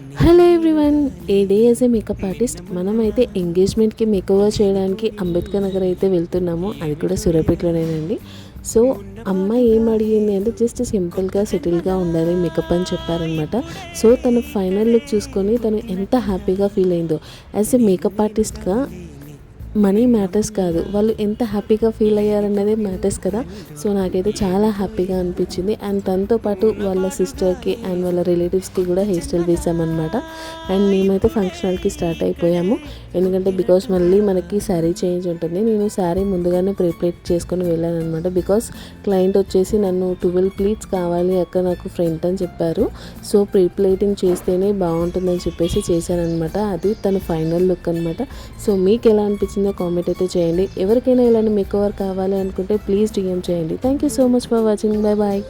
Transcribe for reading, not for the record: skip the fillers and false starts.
Hello everyone, A day as a makeup artist మనమైతే ఎంగేజ్మెంట్కి మేకఓవర్ చేయడానికి అంబేద్కర్ నగర్ అయితే వెళ్తున్నాము. అది కూడా సూర్యాపేటలోనేనండి. సో అమ్మాయి ఏం అడిగింది అంటే జస్ట్ సింపుల్గా సెటిల్గా ఉండాలి మేకప్ అని చెప్పారనమాట. సో తను ఫైనల్ లుక్ చూసుకొని తను ఎంత హ్యాపీగా ఫీల్ అయిందో. యాజ్ ఏ మేకప్ ఆర్టిస్ట్గా మనీ మ్యాటర్స్ కాదు, వాళ్ళు ఎంత హ్యాపీగా ఫీల్ అయ్యారన్నదే మ్యాటర్స్ కదా. సో నాకైతే చాలా హ్యాపీగా అనిపించింది. అండ్ తనతో పాటు వాళ్ళ సిస్టర్కి అండ్ వాళ్ళ రిలేటివ్స్కి కూడా హెయిర్ స్టైల్ వేసామన్నమాట. అండ్ మేమైతే ఫంక్షన్ హాల్కి స్టార్ట్ అయిపోయాము. ఎందుకంటే బికాస్ మళ్ళీ మనకి శారీ చేంజ్ ఉంటుంది. నేను శారీ ముందుగానే ప్రిపేర్ చేసుకొని వెళ్ళాను అనమాట. బికాస్ క్లయింట్ వచ్చేసి నన్ను 12 ప్లీట్స్ కావాలి అక్క నాకు ఫ్రంట్ అని చెప్పారు. సో ప్రీప్లేటింగ్ చేస్తేనే బాగుంటుందని చెప్పేసి చేశానమాట. అది తన ఫైనల్ లుక్ అనమాట. సో మీకు ఎలా అనిపించింది కామెంట్ అయితే చేయండి. ఎవరికైనా ఇలాంటి మేకఓవర్ కావాలి అనుకుంటే ప్లీజ్ డిఎం చేయండి. Thank you so much for watching. Bye bye.